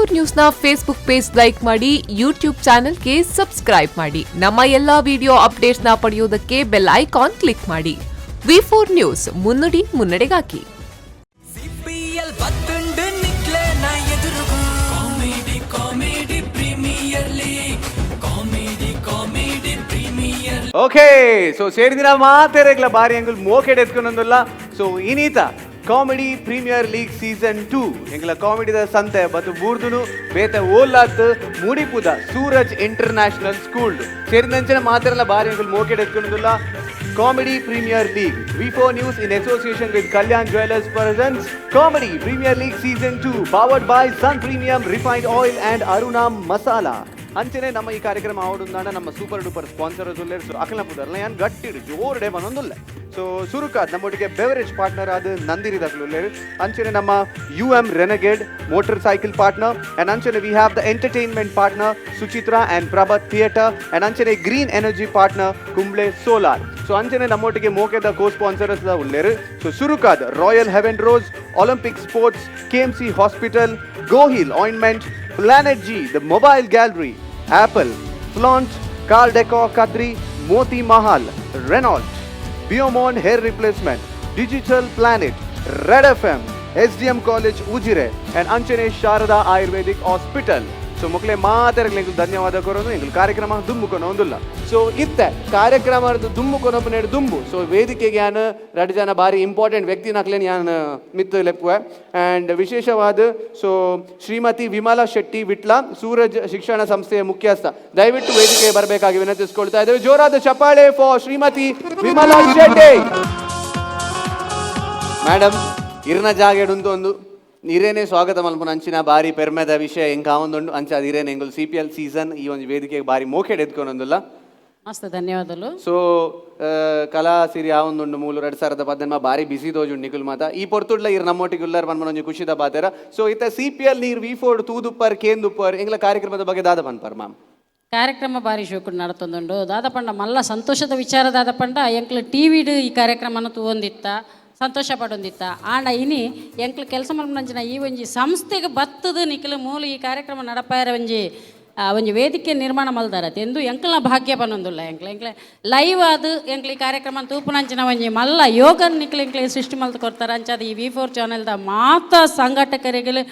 V4 ನ್ಯೂಸ್ನ Facebook page like ಮಾಡಿ, YouTube ಚಾನೆಲ್ಗೆ subscribe ಮಾಡಿ. ನಮ್ಮ ಎಲ್ಲಾ ವಿಡಿಯೋ ಅಪ್ಡೇಟ್ಸ್ನ ಪಡೆಯುವುದಕ್ಕೆ ಬೆಲ್ ಐಕಾನ್ ಕ್ಲಿಕ್ ಮಾಡಿ. V4 ನ್ಯೂಸ್, ಮುನ್ನುಡಿ ಮುನ್ನಡೆಗಾಗಿ. ಓಕೆ, ಸೊ ಸೇರಿದಿನ ಮಾತೆರೆಗ್ಲ ಬಾರಿ ಎಂಗುಲ್ ಮೋಕೆಡ್ ಎತ್ಕೊಂಡೊಂದುಲ್ಲ. ಸೊ ಇನೀತ ಕಾಮಿಡಿ ಪ್ರೀಮಿಯರ್ ಲೀಗ್ ಸೀಸನ್ 2 ಎಂಗ್ಲ ಕಾಮಿಡಿದ ಸಂತೆ ಬತ್ತು ಬೂರ್ದುನು ಬೇತೆ ಓಲಾತ್ ಮೂಡಿಪುದ ಸೂರಜ್ ಇಂಟರ್ನ್ಯಾಷನಲ್ ಸ್ಕೂಲ್ ಸೇರಿದಂಚಿನ ಮಾತೆರೆಲ್ಲ ಬಾರಿ ಎಂಗುಲ್ ಮೋಕೆಡ್ ಎತ್ಕೊಂಡೊಂದುಲ್ಲ. Comedy Premier League V4 news in association with Kalyan Jewellers presents Comedy Premier League Season 2 powered by Sun Premium Refined Oil and Aruna Masala. ಅಂಚನೆ ನಮ್ಮ ಈ ಕಾರ್ಯಕ್ರಮ ಆವಡುಂದಾಂಡ ನಮ್ಮ ಸೂಪರ್ ಡೂಪರ್ ಸ್ಪಾನ್ಸರ್ಸ್ ಉಲ್ಲೇರು. ಸೊ ಅಕಲ್ನ ಪುದರ್ಲ ಯಾನ್ ಗಟ್ಟಿಡು ಜೋರ್ಡೆ ಬಂದೊಂದುಲ್ಲ. ಸೊ ಸುರುಕಾದ್ ನಮ್ಮೊಟ್ಟಿಗೆ ಬೆವರೇಜ್ ಪಾರ್ಟ್ನರ್ ಆದ ನಂದಿರಿದಾಗ್ಲು ಉಲ್ಲೇರು. ಅಂಚನೆ ನಮ್ಮ UM Renegade motorcycle partner and ಅಂಚನೆ we have the entertainment partner Suchitra and Prabhat theatre and ಅಂಚನೆ green energy partner Kumble Solar. So ಅಂಚನೆ ನಮ್ಮೊಟ್ಟಿಗೆ ಮೋಕೆದ ಕೋ ಸ್ಪಾನ್ಸರ್ಸ್ ಉಲ್ಲೇರು. ಸೊ ಸುರುಕಾದ್ Royal Heaven Rose, Olympic Sports, KMC Hospital, Gohil Ointment, Planet G, the mobile gallery, Apple, Flaunt, Car Decor Kadri, Moti Mahal, Renault, Biomon Hair Replacement, Digital Planet, Red FM, SDM College Ujire and Anchane Sharada Ayurvedic Hospital. So ಮಕ್ಕಳೇ ಮಾತಾಡಲಿ ಧನ್ಯವಾದ ಕೊರೋದು ಎಂಗ್ಲು ಕಾರ್ಯಕ್ರಮ ದುಂಬುಕೊಂಡು ಒಂದಿಲ್ಲ. So ಇತ್ತೆ ಕಾರ್ಯಕ್ರಮ ದುಂಬುಕೊನೊಬ್ಬನೇಡು ದುಂಬು. So ವೇದಿಕೆಗೆ ಯಾನು ಎರಡು ಜನ ಭಾರಿ ಇಂಪಾರ್ಟೆಂಟ್ ವ್ಯಕ್ತಿ ನಾಕ್ಲೇನು ಯಾನು ಮಿತ್ತು ಲೆಪ್ಪುವೆ ಆ್ಯಂಡ್ ವಿಶೇಷವಾದ ಸೊ ಶ್ರೀಮತಿ ವಿಮಲಾ ಶೆಟ್ಟಿ ವಿಟ್ಲ, ಸೂರಜ್ ಶಿಕ್ಷಣ ಸಂಸ್ಥೆಯ ಮುಖ್ಯಸ್ಥ, ದಯವಿಟ್ಟು ವೇದಿಕೆಗೆ ಬರಬೇಕಾಗಿ ವಿನಂತಿಸ್ಕೊಳ್ತಾ ಇದ್ದೇವೆ. ಜೋರಾದ ಚಪ್ಪಾಳೆ ಫಾರ್ ಶ್ರೀಮತಿ ವಿಮಲಾ ಶೆಟ್ಟಿ ಮೇಡಮ್. ಇರ್ನ ಜಾಗ ಇಡುಂತು ಒಂದು ಇರೇನೇ ಸ್ವಾಗತ ಮಲ್ಪನ ಅಂಚಿನ ಬಾರಿ ಪೆರ್ಮೆದ ವಿಷಯ ಹೆಂಗೆ ಕಾವೊಂದುಂಡು ಅಂಚ ಅದು ಇರೇನೆ ಎಂಗಲ್ CPL ಸೀಸನ್ ಈ ಒಂದು ವೇದಿಕೆಗೆ ಬಾರಿ ಮೋಕೆಡ್ ಎತ್ಕೊಂಡೊಂದಿಲ್ಲ. ಮಸ್ತ್ ಧನ್ಯವಾದಗಳು. ಸೊ ಕಲಾ ಸಿರಿ ಆವೊಂದುಂಡು 2018 ಬಾರಿ ಬಿಸಿ ತೋಜುಂಡು ನಿಖುಲ್ ಮಾತ ಈ ಪೊರ್ತುಡ್ಲ ಇರ್ ನಮ್ಮೊಟ್ಟಿಗೆ ಉಲ್ಲಾರ ಮನ್ಮನೊಂಜಿ ಖುಷಿದ ಬಾತೆರ. ಸೊ ಇತ್ತ CPL ನೀರು V4 ತೂದುಪ್ಪರ್ ಕೇಂದುಪ್ಪರ್ ಎಂಗ್ಲ ಕಾರ್ಯಕ್ರಮದ ಬಗ್ಗೆ ದಾದ ಪನ್ಪರ್ ಮ್ಯಾಮ್. ಕಾರ್ಯಕ್ರಮ ಬಾರಿ ಶೋಕುಡು ನಡತೊಂದುಂಡು ದಾದಪಂಡ ಮಲ್ಲ ಸಂತೋಷದ ವಿಚಾರ ದಾದಪಂಡ ಎಂಕ್ಲು ಟಿವಿಡ್ ಈ ಕಾರ್ಯಕ್ರಮನ ತೂವೊಂದಿತ್ತ ಸಂತೋಷ ಪಡೊಂದಿತ್ತ ಆಂಡ ಇನಿ ಎಂಕ್ಲು ಕೆಲಸ ಮಲ್ಪನಂಚಿನ ಈ ಒಂಜಿ ಸಂಸ್ಥೆಗೆ ಬತ್ತದ ನಿಖಲು ಮೂಲ ಈ ಕಾರ್ಯಕ್ರಮ ನಡಪಾಯರ ಒಂಜಿ ವೇದಿಕೆ ನಿರ್ಮಾಣ ಮಲ್ದಾರತ್ತೆ ಎಂದು ಎಂಕ್ಲ ಭಾಗ್ಯ ಪನ್ನೊಂದುಲ್ಲ. ಎಂಕ್ಲೆ ಲೈವ್ ಆದು ಎಂಕ್ಲು ಈ ಕಾರ್ಯಕ್ರಮ ತೂಪುನಂಚಿನ ಒಂಜಿ ಮಲ್ಲ ಯೋಗ ನಿಕ್ಲು ಸೃಷ್ಟಿ ಮಲ್ತು ಕೊಡ್ತಾರೆ ಅಂಚಾದ ಈ V4 ಚಾನೆಲ್ದ ಮಾತ ಸಂಘಟಕರಿಗೆ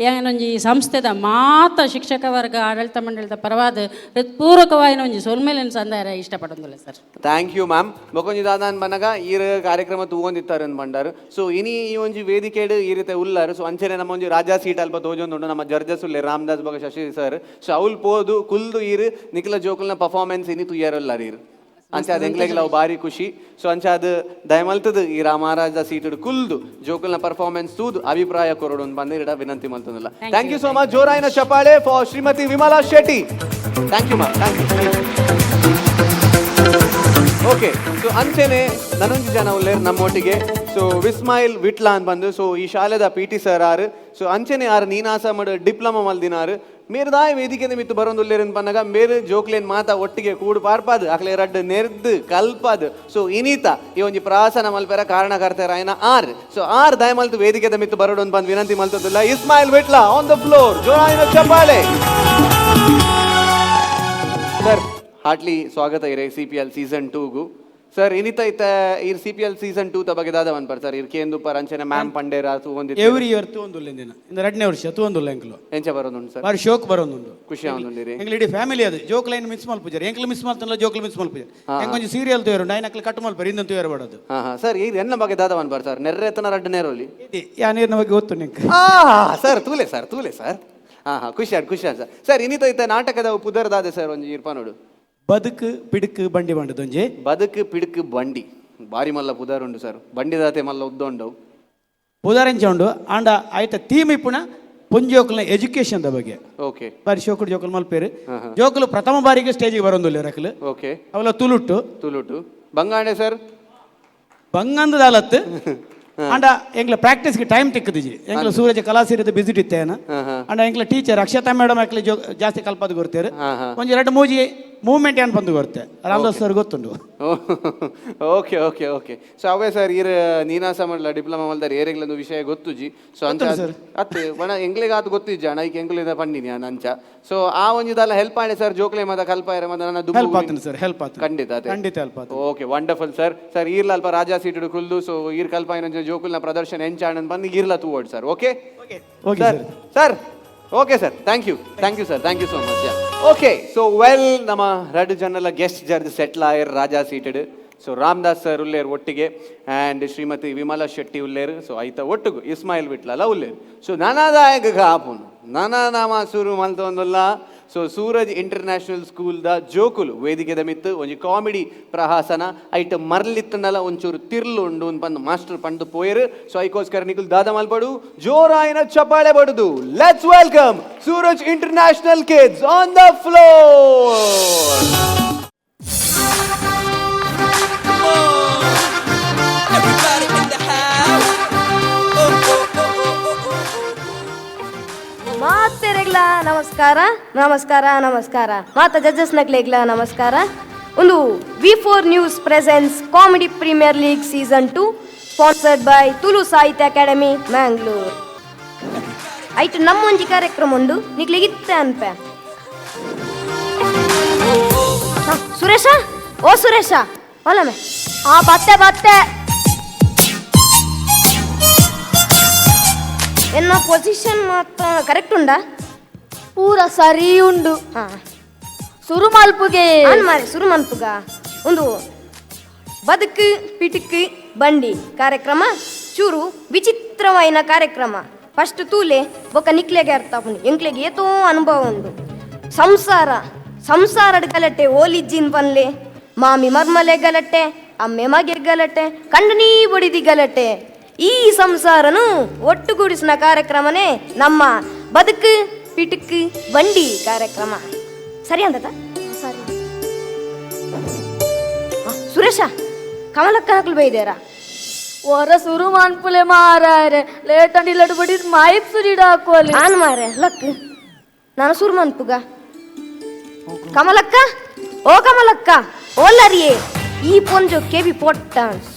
ಏನೊಂಜಿ ಸಂಸ್ಥೆದ ಮಾತ ಶಿಕ್ಷಕ ವರ್ಗ ಆಡಳಿತ ಮಂಡಳಿದ ಪರವಾದ ಹೃತ್ಪೂರ್ವಕವಾಯಿನ ಒಂಜಿ ಸೊಲ್ಮೇಲಿನ ಸಂದಾಯ ಇಷ್ಟಪಡೊಂದಿಲ್ಲ ಸರ್. Thank you ma'am. ಬೊಕೊಂಜಿ ದಾದ ಬನ್ನಗ ಈ ಕಾರ್ಯಕ್ರಮ ತೂಗೊಂದಿತ್ತಾರೆ ಅಂದ್ಬಂಡಾರು. ಸೊ ಇನಿ ಈ ಒಂಜಿ ವೇದಿಕೆಡು ಈ ರೀತಿ ಉಲ್ಲಾರು. ಸೊ ಅಂಚನೆ ನಮ್ಮ ಒಂಜಿ ರಾಜಾ ಸೀಟ್ ಅಲ್ಪ ತೋಜೊಂದುಂಡು ನಮ್ಮ ಜರ್ಜಸ್ ಉಲ್ಲೆ ರಾಮದಾಸ್ ಬಗ ಶಶಿ ಸರ್. ಸೊ ಅವ್ಲು ಪೋದು ಕುಲ್ದು ಈರು ನಿಖಿಲ ಜೋಕುಲ್ನ ಪರ್ಫಾರ್ಮೆನ್ಸ್ ಇನಿ ತುಯ್ಯಾರಲ್ಲಾರ ಇರು ಅಂಚ ಅದು ಎಂಗ್ಲೆಗ್ಲ ಅವು ಭಾರಿ ಖುಷಿ. ಸೊ ಅಂಚ ಅದು ದಯಮಲ್ತದು ಈ ರಾಮರಾಜ ಸೀಟು ಕುಲ್ದು ಜೋಕುಲ್ನ ಪರ್ಫಾರ್ಮೆನ್ಸ್ ತೂದು ಅಭಿಪ್ರಾಯ ಕೊರೋಡು ಅಂತ ಬಂದು ಇಡ ವಿನಂತಿ ಮಲ್ತಂದಿಲ್ಲ. Thank you so much. ಜೋರಾಯಿನ ಚಪಾಳೆ for Shrimati Vimala Shetty. Thank you ma'am, thank you. Okay, so ಅಂಚೆನೆ ನನೊಂದು ಜನ ಉಲ್ಲೇರು ನಮ್ಮೊಟ್ಟಿಗೆ. ಸೊ ವಿಸ್ಮಾಯಿಲ್ ವಿಟ್ಲ ಅಂತ ಬಂದು ಸೊ ಈ ಶಾಲೆದ PT ಸರ್ ಆರು. ಸೊ ಅಂಚೆನೆ ಆರು ನೀನಾಸ ಮಾಡು ಡಿಪ್ಲೊಮಾ ಮಲ್ದಿನಾರು ಮೇರ್ದಾಯ ವೇದಿಕೆ ಮಿತ್ತು ಬರೋಂದುಲ್ಲೇರು ಪನ್ನಗ ಮೇರು ಜೋಕ್ಲೇನ್ ಮಾತಾ ಒಟ್ಟಿಗೆ ಕೂಡು ಪಾರ್ಪಾದು ಅಕ್ಲೆ ರಡ್ಡು ನೆರ್ದು ಕಲ್ಪಾದು. ಸೊ ಇನೀತ ಈ ಒಂಜಿ ಪ್ರಾಸನ ಮಲ್ಪೆರ ಕಾರಣಕರ್ತರ ಆಯ್ನ ಆರ್. ಸೊ ಆರ್ ದಯ ಮಲ್ತು ವೇದಿಕೆದ ಮಿತ್ತು ಬರೋಡು ಅಂತ ಬಂದು ವಿನಂತಿ ಮಲ್ತದಿಲ್ಲ. Ismail Vitla on the floor. ಜೋರಾಯಿನ ಚಪ್ಪಾಳೆ ಸರ್. ಹಾರ್ಟ್ಲಿ ಸ್ವಾಗತ ಇರೇ CPL ಸೀಸನ್ 2ಗು. ಸರ್ ಇನಿತ ಇತ್ತ ಈ CPL ಸೀಸನ್ 2 ತ ಬಗ್ಗೆ ದಾದ ಪನ್ಪರ್ ಸರ್. ಇರ್ ಕೇಂದುಪ್ಪರ್ ಅಂಚನೆ ಮ್ಯಾಮ್ ಪಂಡೇರ ತೂಗೊಂದಿತ್ತು ಎವ್ರಿ ಇಯರ್ ತೂಂದುಲ್ಲೆ ದಿನ ಇಂದ 2ನೇ ವರ್ಷ ತೂಂದುಲ್ಲ ಎಂಕ್ಲು ಎಂಚ ಬರೋದುಂಟು ಸರ್. ಬಾರಿ ಶೋಕ್ ಬರೋದುಂಟು, ಖುಷಿ ಆವೊಂದುಂಡಿರಿ ಎಂಕ್ಲು ಇಡೀ ಫ್ಯಾಮಿಲಿ ಅದು ಜೋಕ್ ಲೈನ್ ಮಿಸ್ ಮಲ್ಪುಜಾರ. ಎಂಕ್ಲು ಮಿಸ್ ಮಲ್ತನಲ್ಲ ಜೋಕ್ಲು ಮಿಸ್ ಮಲ್ಪುಜಾರ. ಎಂಕೊಂಜಿ ಸೀರಿಯಲ್ ತೂಯರು ನೈನಕ್ಲು ಕಟ್ ಮಲ್ಪರ್ ಇಂದ ತೂಯರು ಬಡೋದು. ಹಾ ಸರ್ ಇದು ಎನ್ನ ಬಗ್ಗೆ ದಾದ ಪನ್ಪರ್ ಸರ್. ನೆರ್ರೆತನ ರಡ್ಡು ನೇರೋಲಿ ಯಾ ನೀರಿನ ಬಗ್ಗೆ ಗೊತ್ತು ನಿಂಗೆ ಸರ್. ತೂಲೆ ಸರ್, ತೂಲೆ ಸರ್. ಖುಷಿ ಆಡ್ ಸರ್. ಸರ್ ಇನಿತ ಇತ್ತ ನಾಟಕದ ಪುದರ್ದಾದೆ ಸರ್ ಒಂಜಿ ಇರ್ಪ ನೋಡು. ಬದುಕು ಪಿಡುಕು ಬಂಡಿ ಬಂಡದೊಂಜಿ ಬದುಕು ಪಿಡುಕು ಬಂಡಿ ಬಾರಿ ಮಲ್ಲ ಪುದಾರ್ ಉಂಡು ಸರ್. ಬಂಡಿದಾತೆ ಮಲ್ಲ ಉದ್ದೊಂಡವು ಪುದಾರೆಂಚ ಉಂಡು ಆಂಡ ಆಯ್ತ ಥೀಮ್ ಇಪ್ಪುನ ಪುಂಜೋಕಲ್ನ ಎಜುಕೇಶನ್ ದ ಬಗ್ಗೆ. ಓಕೆ, ಬಾರಿ ಶೋಕುಡು ಜೋಕಲ್ ಮಲ್ಪೇರು. ಜೋಕುಲು ಪ್ರಥಮ ಬಾರಿಗೆ ಸ್ಟೇಜಿಗೆ ಬರೋಂದುಲ್ಲ ರಕಲು. ಓಕೆ, ಅವಲ ತುಳುಟ್ಟು ಬಂಗಾಣೆ ಸರ್ ಬಂಗಂದ ದಾಲತ್ತು ಅಂಡ ಎಂಗ್ಲ ಪ್ರಾಕ್ಟೀಸ್ಗೆ ಟೈಮ್ ತಿಕ್ಕದಿಜಿ. ಎಂಗ್ಲ ಸೂರಜ ಕಲಾಸಿರಿದ ಬಿಸಿಟ್ ಇತ್ತೇನ ಅಂಡ ಎಂಗ್ಲ ಟೀಚರ್ ಅಕ್ಷತಾ ಮೇಡಮ್ ಅಕ್ಲಿ ಜಾಸ್ತಿ ಕಲ್ಪದ ಗೊತ್ತೇರು. ಒಂಜಿ 2 ಮೂಜಿ ಮೂವ್ಮೆಂಟ್ ಏನು ಬಂದು ಬರುತ್ತೆ ರಾಮದಾಸ್ ಸರ್ ಗೊತ್ತುಂಟು. ಓಕೆ ಓಕೆ ಓಕೆ ಸೊ ಅವೇ ಸರ್ ಈರ ನೀನಾಸ ಮಾಡಲ ಡಿಪ್ಲೊಮಾ ಮಲ್ದಾರೆ ಏರೆಗ್ಲೊಂದು ವಿಷಯ ಗೊತ್ತುಜಿ ಸೊ ಅಂತ ಅತ್ತೆ ಬಣ ಎಂಗ್ಲಿಗೆ ಆತು ಗೊತ್ತಿಜ್ಜ ನೈಕ್ ಎಂಗ್ಲಿದ ಪಂಡಿನಿ ನಂಚ ಸೊ ಆ ಒಂಜಿದಲ್ಲ ಹೆಲ್ಪ್ ಮಾಡಿ ಸರ್ ಜೋಕ್ಲೆ ಮದ ಕಲ್ಪಾಯರ ಮದ ನನ್ನ ಹೆಲ್ಪ್ ಆತನು ಸರ್ ಹೆಲ್ಪ್ ಆತ ಖಂಡಿತ ಖಂಡಿತ ಹೆಲ್ಪ್ ಆತ. ಓಕೆ ವಂಡರ್ಫುಲ್ ಸರ್ ಸರ್ ಈರ್ಲ ಅಲ್ಪ ರಾಜಾ ಸೀಟು ಕುಲ್ದು ಸೊ ಈರ್ ಕಲ್ಪಾಯನ ಜೋಕುಲ್ನ ಪ್ರದರ್ಶನ ಎಂಚಾಣನ್ ಬಂದು ಈರ್ಲ ತೂವಡ್ sir okay okay sir sir okay sir thank you sir thank you so much. Okay so well ನಮ್ಮ ಎರಡು ಜನಲ್ಲ ಗೆಸ್ಟ್ ಜರ್ಜ್ ಸೆಟ್ಲ್ ಆಯರ್ ರಾಜಾ ಸೀಟೆಡ್ ಸೊ ರಾಮದಾಸ್ ಸರ್ ಉಲ್ಲೇರು ಒಟ್ಟಿಗೆ ಆ್ಯಂಡ್ ಶ್ರೀಮತಿ ವಿಮಲಾ ಶೆಟ್ಟಿ ಉಲ್ಲೇರು ಸೊ ಐತ ಒಟ್ಟಿಗೂ ಇಸ್ಮಾಯಿಲ್ ಬಿಟ್ಲಲ್ಲ ಉಲ್ಲೇರು ಸೊ ನಾನಾದಾಯಕ ಆಪುನು ನಾನಾ ನಾಮ ಶುರು ಮಲ್ತೊಂದಲ್ಲ ಸೊ ಸೂರಜ್ ಇಂಟರ್ನ್ಯಾಷನಲ್ ಸ್ಕೂಲ್ದ ಜೋಕುಲು ವೇದಿಕೆದ ಮಿತ್ತು ಒಂಜಿ ಕಾಮಿಡಿ ಪ್ರಹಾಸನ ಐಟ್ ಮರ್ಲಿತ್ತನಲ್ಲ ಒಂಚೂರು ತಿರ್ಲು ಉಂಡು ಬಂದು ಮಾಸ್ಟರ್ ಪಂಡು ಪೋಯರು ಸೊ ಐಕೋಸ್ಕರ ನಿಕುಲ್ ದಾದ ಮಲ್ಪಡು ಜೋರಾಯಿನ ಚಪ್ಪಾಳೆ ಬಡುದು. Let's welcome Suraj International kids on the floor. ಮಾತೆರೆಗ್ಲ ನಮಸ್ಕಾರ ನಮಸ್ಕಾರ ನಮಸ್ಕಾರ ಮಾತ ಜಡ್ಜಸ್ ನಗ್ಲೆಗ್ಲ ನಮಸ್ಕಾರ. ಒಂದು V4 news presents Comedy Premier League season 2 sponsored by Tulu Sahitya Akademi Mangalore. ಐಟ್ ನಮ್ಮೊಂಜಿ ಕಾರ್ಯಕ್ರಮ ಉಂಡು ನಿಕ್ಲೆಗಿತ್ತೆ ಅನ್ಪೆ. ಸುರೇಶ ಓ ಸುರೇಶ ಒಲಮೆ ಬತ್ತೆ ಬತ್ತೆ ಎನ್ನ ಪೊಸಿಷನ್ ಮಾತ್ರ ಕರೆಕ್ಟ್ ಉಂಡಾ? ಪೂರ ಸರಿ ಉಂಡು. ಸುರು ಮಲ್ಪುಗೆ ಮಾರಿ ಸುರು ಮಲ್ಪುಗ ಒಂದು ಬದುಕು ಪಿಟುಕು ಬಂಡಿ ಕಾರ್ಯಕ್ರಮ ಚೂರು ವಿಚಿತ್ರವಾಯಿನ ಕಾರ್ಯಕ್ರಮ. ಫಸ್ಟ್ ತೂಲೆ ಬೊಕ್ಕ ನಿಕ್ಲೆಗೆ ಅರ್ಥ ಆಪುಂಡು ಎಂಕ್ಲೆಗೆ ಏತೋ ಅನುಭವ ಉಂಡು. ಸಂಸಾರದ ಗಲಟೆ ಓಲಿಜ್ಜಿನ್ ಪನ್ಲೆ ಮಾಮಿ ಮರ್ಮಲೆ ಗಲಟೆ ಅಮ್ಮೆ ಮಗೆ ಗಲಟೆ ಕಂಡನೀ ಬಡಿದಿ ಗಲಟೆ ಈ ಸಂಸಾರನು ಒಟ್ಟುಗೂಡಿಸಿನ ಕಾರ್ಯಕ್ರಮನೇ ನಮ್ಮ ಬದುಕು ಪಿಟುಕು ಬಂಡಿ ಕಾರ್ಯಕ್ರಮ. ಸರಿ ಅಂದದ ಸರಿ. ಸುರೇಶ ಕಮಲಕ್ಕ ಹಾಕಲು ಬೈದೇರಾ ಒರ ಸುರು ಮನ್ಪುಲೆ ಮಾರಾರೆ ಲೇಟ್ ಅಂಡ್ ಇಲ್ಲಡ್ ಬಡಿ ಮೈಕ್ ಸುರಿಡ ಹಾಕೋಲಿ ನಾನು ಮಾರೆ ಲಕ್ ನಾನು ಸುರು ಮನ್ಪುಗ ಕಮಲಕ್ಕ ಓ ಕಮಲಕ್ಕ ಓಲರಿಯೇ ಈ ಪೊಂಜೋ ಕೆಬಿ ಪೊಟ್ಟಾನ್ಸ್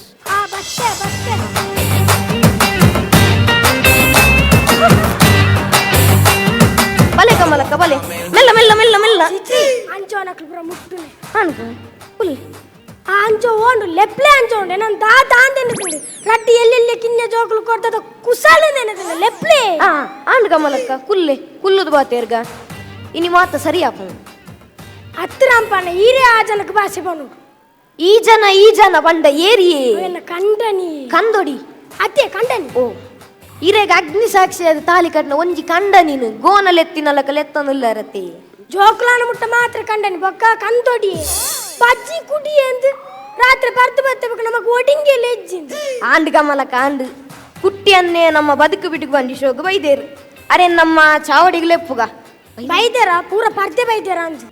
ಬಲೆ ಕಮಲಕ್ಕ ಬಲೆ ಮೆಲ್ಲ ಮೆಲ್ಲ ಮೆಲ್ಲ ಮೆಲ್ಲ ಅಂಚೋನಕ್ಲು ಪುರ ಮುಟ್ಟುನೆ ಅನ್ಕು ಪುಲಿ ಅಂಚೋ ಓಂಡು ಲೆಪ್ಲೆ ಅಂಚೋಂಡೆ ನಾನು ದಾತ ಅಂದೆಂದು ರಟ್ಟಿ ಎಲ್ಲೆಲ್ಲಿ ಕಿನ್ನೆ ಜೋಕುಲು ಕೊಡ್ತದ ಕುಸಾಲೆ ನೆನದ ಲೆಪ್ಲೆ ಆಂಡ್ ಕಮಲಕ್ಕ ಕುಲ್ಲೆ ಕುಲ್ಲುದು ಬಾತೇರ್ಗ ಇನಿ ಮಾತ ಸರಿ ಆಪು ಹತ್ತಿರ ಅಂಪನ ಈರೇ ಆ ಜನಕ್ಕೆ ಭಾಷೆ ಬನು ಈ ಜನ ಬಂಡ ಏರಿಯೇ ಕಂಡನಿ ಕಂದೊಡಿ ಅತ್ತೆ ಕಂಡನಿ ಓ ಇರೆಗ ಅಗ್ನಿ ಸಾಕ್ಷಿಯಾದ ತಾಲಿ ಕಟ್ನ ಒಂಜಿ ಕಂಡ ನೀನು ಗೋನಲೆತ್ತಿನಲಕ ಲೆತ್ತನಿಲ್ಲ ರತಿ ಜೋಕ್ಲಾನ ಮುಟ್ಟ ಮಾತ್ರ ಕಂಡನಿ ಬೊಕ್ಕ ಕಂದೊಡಿ ಬಜ್ಜಿ ಕುಡಿ ಎಂದು ರಾತ್ರಿ ಬರ್ತು ಬರ್ತಬೇಕು ನಮಗ್ ಒಡಿಂಗೆ ಲೆಜ್ಜಿಂದು ಆಂಡ್ ಕಮಲಕ ಆಂಡ್ ಕುಟ್ಟಿಯನ್ನೇ ನಮ್ಮ ಬದುಕು ಬಿಟ್ಟಿಗೆ ಬಂದಿ ಶೋಕ ಬೈದೇರು ಅರೆ ನಮ್ಮ ಚಾವಡಿಗೆ ಲೆಪ್ಪುಗ ಬೈದೇರ ಪೂರ ಪರ್ದೆ ಬೈದೇರ ಅಂಜು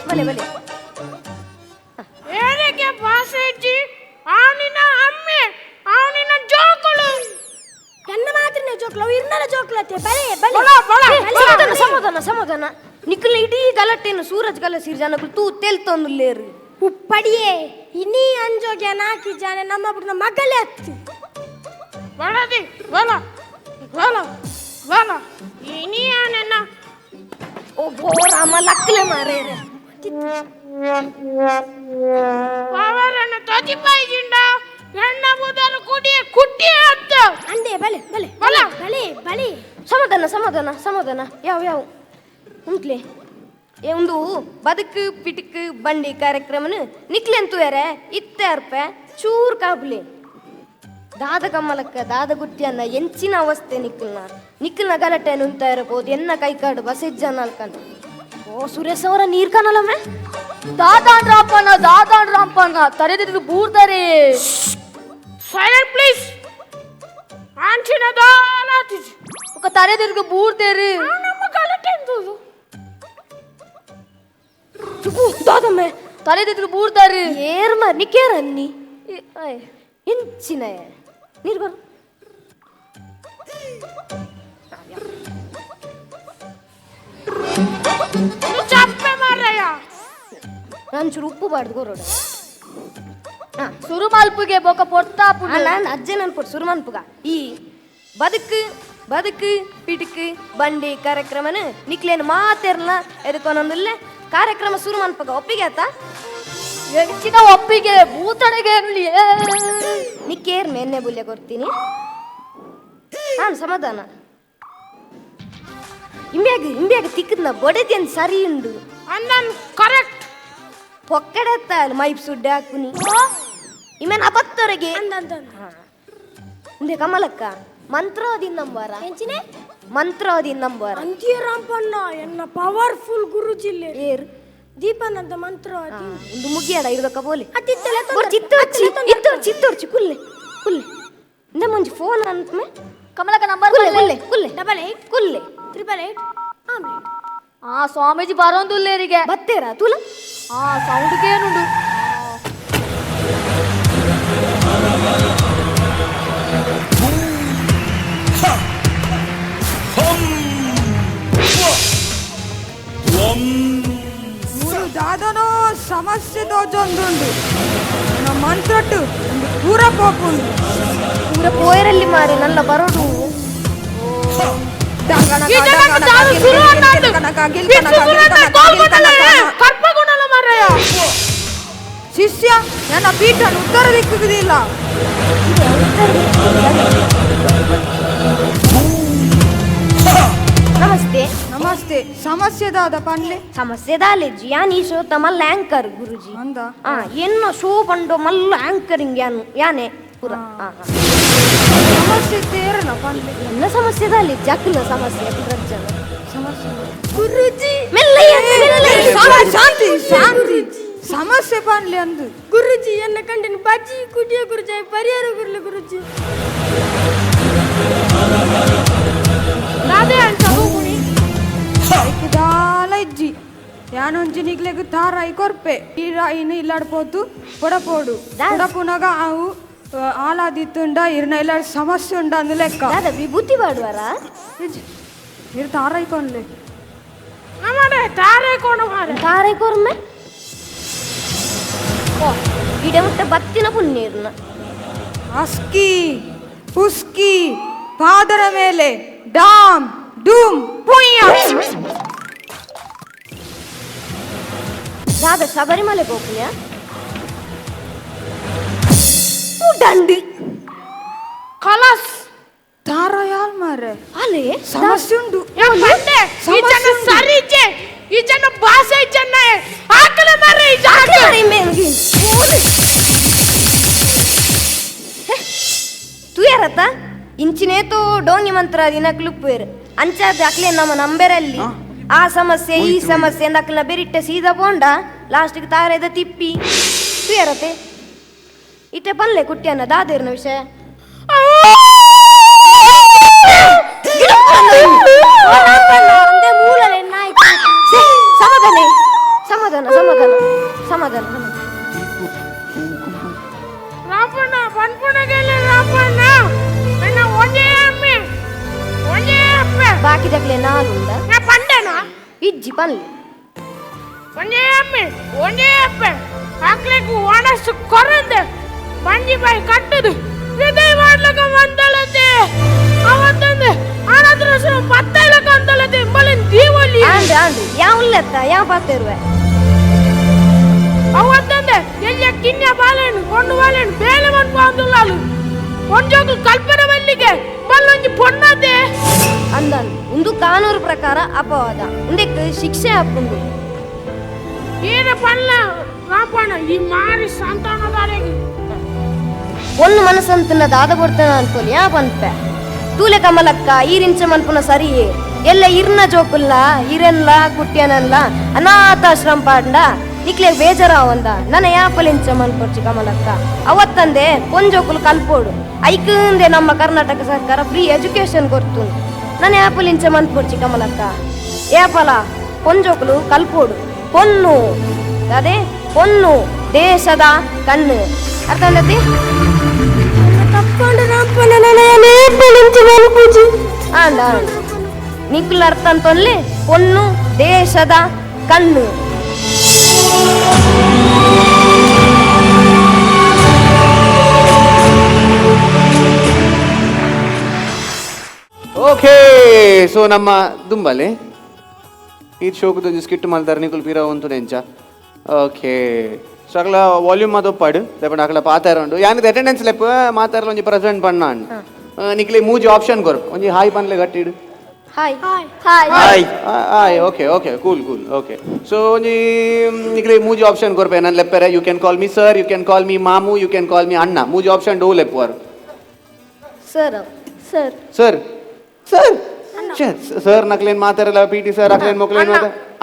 ಬಲೆ ಬಲೆ ಏನಕ್ಕೆ ಬಾಸೆಜ್ಜಿ ಅವನಿನ ಅಮ್ಮೆ ಅವನಿನ ಜೋಕುಳು ಎನ್ನ ಮಾತ್ರ ಜೋಕುಳು ಇರ್ನಲ ಜೋಕುಲತ್ತೆ ಬಲೆ ಬಲೆ ಸಮಾಧಾನ ನಿಖಿಲ್ ಇಡೀ ಗಲಾಟೆಯನ್ನು ಸೂರಜ್ ಗಲಸೀರ್ ಜನಗಳು ತೂ ತೆಲ್ತೊಂದುಲ್ಲೇರು ಉಪ್ಪಡಿಯೇ ಇನ್ನೀ ಅಂಜೋಗೆ ನಾಕಿ ಜನ ನಮ್ಮ ಬಿಡ್ನ ಮಗಲೇ ಹತ್ತು ಬಲದಿ ಬಲ ಬಲ ಬಲ ಇನ್ನೀ ಅವನನ್ನ ಓ ಬೋರಾಮ ಲಕ್ಕಲೆ ಮಾರೇರೆ ಪಾವರನ್ನ ತೋತಿ ಬೈಜಿಂಡ ಎಣ್ಣ ಬುದಲು ಕುಡಿಯ ಕುಟ್ಟಿ ಹತ್ತು ಅಂದೆ ಬಲೆ ಬಲೆ ಬಲ ಬಲೆ ಬಲೆ ಸಮಾಧಾನ ಯಾವ ಉಂಟ್ಲೆ ಒಂದು ಬದುಕು ಪಿಟುಕು ಬಂಡಿ ಕಾರ್ಯಕ್ರಮನು ನಿಕ್ಲೆಂತು ಯಾರೆ ಇತ್ತೆ ಅರ್ಪೆ ಚೂರ್ ಕಾಬ್ಲೆ ದಾದ ಕಮ್ಮಲಕ್ಕ ದಾದ ಗುಟ್ಟಿಯನ್ನ ಎಂಚಿನ ಅವಸ್ಥೆ ನಿಕ್ಕಲ್ನ ಗಲಾಟೆ ನುಂತ ಇರಬಹುದು ಎನ್ನ ಕೈಕಾಡು ಬಸೆಜ್ಜನ ಅಲ್ಕಂಡು ಓ ಸುರೇಶ್ ಅವರ ನೀರ್ ಕಾಣಲ್ಲಮ್ಮೆ ದಾದಾನ್ ರಾಂಪಣ್ಣ ತರೆದಿದ್ದು ಬೂರ್ತಾರೆ ಸೈಲೆಂಟ್ ಪ್ಲೀಸ್ ಆಂಚಿನ ದಾಲಾತಿಜ್ ఒక ತರೆದಿದ್ದು ಬೂರ್ತಾರೆ ನಮ್ಮ ಗಲಾಟೆ ಎಂತದು ಚುಕು ದಾದಮ್ಮೆ ತರೆದಿದ್ದು ಬೂರ್ತಾರೆ ಏರ್ಮ ನಿಕೇರನ್ನಿ ಎಂಚಿನ ನೀರು ಬರು ಚಪ್ಪೆ ಮಾರಯ್ಯ ನಾನು ಚೂರು ಉಪ್ಪು ಬಾರ್ದು ಗೊರೋಡ ಸುರುಮಲ್ಪುಗೆ ಬೊಕ ಪೊರ್ತಾಪು ನಾನು ಅಜ್ಜೆ ನನ್ಪುಡು ಸುರುಮನ್ಪುಗ ಈ ಬದುಕು ಪಿಟುಕು ಬಂಡಿ ಕಾರ್ಯಕ್ರಮನ ನಿಕ್ಲೇನು ಮಾತೇರ್ಲ ಎದಕ್ಕೊಂದೊಂದಿಲ್ಲ ಕಾರ್ಯಕ್ರಮ ಶುರು ಮನ್ಪಗ ಒಪ್ಪಿಗೆ ಆತ ಹೆಚ್ಚಿನ ಒಪ್ಪಿಗೆ ಭೂತಡೆಗೆ ನಿಕ್ಕೇರ್ ನೆನ್ನೆ ಬುಲ್ಯ ಕೊಡ್ತೀನಿ ನಾನು ಸಮಾಧಾನ ಇಂಬ್ಯಾಗ ತಿಕ್ಕದ್ನ ಬಡದೇನು ಸರಿ ಉಂಡು ಅಂದನ್ ಕರೆಕ್ಟ್ ಪೊಕ್ಕಡೆತ್ತ ಮೈಪ್ ಸುಡ್ಡೆ ಹಾಕುನಿ ಇಮೇನ್ ಅಬತ್ತವರೆಗೆ ಇಂದೆ ಕಮಲಕ್ಕ ಮಂತ್ರಾದಿ ನಂಬರ ಎಂಚಿನೆ ಮಂತ್ರಾದಿ ನಂಬರ ಅಂತೀರಾಂಪಣ್ಣ ಎನ್ನ ಪವರ್ಫುಲ್ ಗುರುಜಿಲ್ಲೆ ಏರು ದೀಪನಂತ ಮಂತ್ರ ಒಂದು ಮುಗಿಯಾಡ ಇರ್ಬೇಕ ಬೋಲಿ ಅತ್ತಿತ್ತಲೆ ಚಿತ್ತೋರ್ಚಿ ಕುಲ್ಲೆ ಇಂದ ಮುಂಜಿ ಫೋನ್ ಅಂತಮೆ ಕಮಲಕ ನಂಬರ್ ಕುಲ್ಲೆ ಕುಲ್ಲೆ 888 ಆಮ್ಲೆಟ್ ಆ ಸ್ವಾಮೀಜಿ ಬರೋಂದುಲ್ಲೇರಿಗೆ ಬತ್ತೇರಾ ತುಲ ಆ ಸೌಂಡ್ಗೆ ಏನುಂಡು దాదానో సమస్యతో చందుండు నా మంత్రట్టు పూర పోకుండు ಪೂರ ಪೋಯರಲ್ಲಿ ಮಾರೆ ನನ್ನ ಬರೋಡು ಶಿಷ್ಯ ನನ್ನ ಪೀಠನ ಉತ್ತರ ದಿಕ್ಕುದಿಲ್ಲ ನಮಸ್ತೆ ಸಮಸ್ಯೆದಾದ ಪನ್ಲೆ ಸಮಸ್ಯೆ ದಾಲೆಜ್ಜಿ ಯಾನ್ ಈ ಶೋ ಮಲ್ಲ ಆಂಕರ್ ಗುರುಜಿ ಅಂದ ಎನ್ನೋ ಶೋ ಬಂಡೋ ಮಲ್ಲ ಆಂಕರಿಂಗ್ ಯಾನೆ ಪೂರ ಸಮಸ್ಯೆ ತೇರನ ಪನ್ಲೆ ಎನ್ನ ಸಮಸ್ಯೆ ದಾಲೆಜ್ಜಿ ಅಕ್ಕನ ಸಮಸ್ಯೆ ರಜ್ಜನ ಸಮಸ್ಯೆ ಗುರುಜಿ ಶಾಂತಿ ಸಮಸ್ಯೆ ಪನ್ಲೆ ಅಂದು ಗುರುಜಿ ಎನ್ನ ಕಂಡಿನ ಬಜ್ಜಿ ಕುಟಿಯ ಗುರುಜಿ ಪರಿಹಾರ ಗುರುಲೆ ಗುರುಜಿ ನಾದೇ ಅಂತ ಹೋಗುನಿ దాలజ్జి యానుంచి నీకు తారాయి కొర్పే ఈ రాయిని ఇల్లాడిపోతూ పొడపోడు పొడపునగా అవు ఆలాదిత్తుండ ఇరన ఇల్లాడి సమస్య ఉండ అందు లెక్క ದಾದ ವಿಭೂತಿ ಮಾಡುವಾರಾ మీరు తారాయి కొనలే ನಮ್ಮನೆ ತಾರೆ ಕೊಂಡು ಮಾರೆ ತಾರೆ ಕೊರ್ಮೆ ಓ ಗಿಡ ಮುಟ್ಟ ಬತ್ತಿನ ಪುಣ್ಯರ್ನ ಅಸ್ಕಿ ಪುಸ್ಕಿ ಪಾದರ ಮೇಲೆ ಡಾಮ್ ಡೂಮ್ ಪುಯ್ಯ ದಾದ ಶಬರಿಮಲೆ ಹೋಗ್ತೀಯಾ ದಂಡಿ ಕಲಸ್ తారాయాల్ మారే ಅಲೆ సమస్య ఉండు ಬಂಡೆ ಈ ಜನ ಸರಿ ಇಜ್ಜೆ ಈ ಜನ ಭಾಷೆ ಜನ ಆಕಲೆ ಮಾರೆ ಈ ಜಾಗ ತುಯರತ್ತ ಇಂಚಿನೇತೋ ಡೋಂಗಿ ಮಂತ್ರ ದಿನ ಕ್ಲುಪ್ಪೇರು ಅಂಚಾದ ಅಕ್ಲೆ ನಮ್ಮ ನಂಬೆರಲ್ಲಿ ಆ ಸಮಸ್ಯೆ ಈ ಸಮಸ್ಯೆ ಅಕ್ಲ ಬೆರಿಟ್ಟೆ ಸೀದಾ ಪೋಂಡ ಲಾಸ್ಟಿಗೆ ತಾರೆದ ತಿಪ್ಪಿ ತುಯರತೆ ಇತ್ತೆ ಪಲ್ಲೆ ಕುಟ್ಟಿಯನ್ನ ದಾದೇರ್ನ ವಿಷಯ ಸಮಾಧಾನ ಸಮಾಧಾನ ಸಮಾಧಾನ ರಾಪಣ್ಣ ಪನ್ಪುಣಗೆಲ್ಲ ರಾಪಣ್ಣ ಅಣ್ಣ ಒಂದೇ ಅಮ್ಮೆ ಬಾಕಿದಕ್ಲೆ ನಾಲುಂಡ ನಾ ಪಂಡೆನಾ ಇಜ್ಜಿ ಪನ್ಲೆ ಒಂದೇ ಅಪ್ಪೆ ಹಾಕ್ಲಿಕ್ಕೆ ಒಣಸು ಕೊರಂದೆ ಬಂಜಿ ಬಾಯಿ ಕಟ್ಟದು ಹೃದಯ ಮಾಡ್ಲಕ್ಕ ಮಂದಲತೆ ಅವತ್ತಂದೆ ಆನಂತರ ಪತ್ತೈಲಕ್ಕ ಅಂತಲತೆ ಮಲಿನ್ ದೀವಲ್ಲಿ ಆಂಡ್ರೆ ಯಾವ ಉಲ್ಲತ್ತ ಯಾವ ಪಾತಿರುವೆ ಅವತ್ತಂದೆ ಎಲ್ಲ ಕಿನ್ಯ ಬಾಲೆಣ್ಣು ಕೊಂಡು ಬಾಲೆಣ್ಣು ಬೇಳೆ ಮನ್ಪು ಅಂದುಲ್ಲಾಲು ಒಂಜೋಗು ಕಲ್ಪನೆ ಬಲ್ಲಿಗೆ ಬಲ್ಲೊಂಜಿ ಪೊನ್ನದೆ ಅಂದನ್ ಒಂದು ಕಾನೂನು ಪ್ರಕಾರ ಅಪವಾದ ಉಂದಕ್ಕೆ ಶಿಕ್ಷೆ ಹಾಕೊಂಡು ಏನ ಪಲ್ಲ ರಾಪಣ್ಣ ಈ ಮಾರಿ ಸಂತಾನದಾರೆಗೆ ಒಂದು ಮನಸ್ಸಂತನ ದಾದ ಕೊಡ್ತಾನ ಅನ್ಕೊಲಿ ಯಾ ಪನ್ಪೆ ತೂಲೆ ಕಮಲಕ್ಕ ಈರಿಂಚ ಮನ್ಪುನ ಸರಿಯೇ ಎಲ್ಲ ಇರ್ನ ಜೋಕುಲ್ಲ ಇರೆಲ್ಲ ಕುಟ್ಯನಲ್ಲ ಅನಾಥಾಶ್ರಮ ಪಾಂಡ ನಿಕ್ಲೆ ಬೇಜಾರಾವಂದ ನನ್ನ ಯಾಪಲಿಂಚ ಮನ್ಪೊರ್ಚಿ ಕಮಲಕ್ಕ ಅವತ್ತಂದೆ ಪೊಂಜೋಕುಲು ಕಲ್ಪೋಡು ಐಕಂದೆ ನಮ್ಮ ಕರ್ನಾಟಕ ಸರ್ಕಾರ ಫ್ರೀ ಎಜುಕೇಶನ್ ಕೊಡ್ತು ನನ್ನ ಯಾಪಲಿಂಚ ಮನ್ಪೊರ್ಚಿ ಕಮಲಕ್ಕ ಯಾಪಲ ಪೊಂಜೋಕುಲು ಕಲ್ಪೋಡು ಪೊನ್ನು ಅದೇ ಪೊನ್ನು ದೇಶದ ಕಣ್ಣು ಅರ್ಥ ಆಂಡತಿ ತಪ್ಕೊಂಡು ರಾಂಪನ నుంచి ಮಲ್ಪುಜಿ ಆಂಡ ನಿಕ್ಲ ಅರ್ಥ ಅಂತೊನ್ಲೆ ಪೊನ್ನು ದೇಶದ ಕಣ್ಣು. ಓಕೆ ಸೊ ನಮ್ಮ ದುಂಬಲೆ ಈ ಶೋಕದ ಸ್ಕಿಟ್ ಮಾಡ್ತಾರೆ ನಿಕುಲ್ ಪೀರ ಒಂದು ನೆಂಚ ಓಕೆ ಸೊ ಅಕಲ ವಾಲ್ಯೂಮ್ ಅದೊಪ್ಪಾಡು ಲೆಪ್ಪಂಡು ಅಕಲ ಪಾತಾರಂಡು ಯಾನಿದ ಅಟೆಂಡೆನ್ಸ್ ಲೆಪ್ಪ ಮಾತಾರಲ ಒಂಜಿ ಪ್ರೆಸೆಂಟ್ ಪಣ್ಣಾಂಡು ನಿಕ್ಲೆ ಮೂಜಿ ಆಪ್ಷನ್ ಕೊರ್ಪು ಒಂಜಿ ಹಾಯ್ ಪನ್ಲೆ ಗಟ್ಟಿಡು hi hi hi hi okay okay cool cool okay so ಒಂಜಿ ನಿಕ್ಲೆ ಮೂಜಿ ಆಪ್ಷನ್ ಕೊರ್ಪೆ ನಾನು ಲೆಪ್ಪರೆ you can call me sir, you can call me ಮಾಮು, ಯು ಕ್ಯಾನ್ ಕಾಲ್ ಮಿ ಅಣ್ಣ. ಮೂಜಿ ಆಪ್ಷನ್ ಡೋ ಲೆಪ್ಪುವರು sir sir sir sir sir ನಕ್ಲೇನ್ ಮಾತಾರಲ್ಲ P T sir ಅಕ್ಲೇನ್ ಮಕ್ಲೇನ್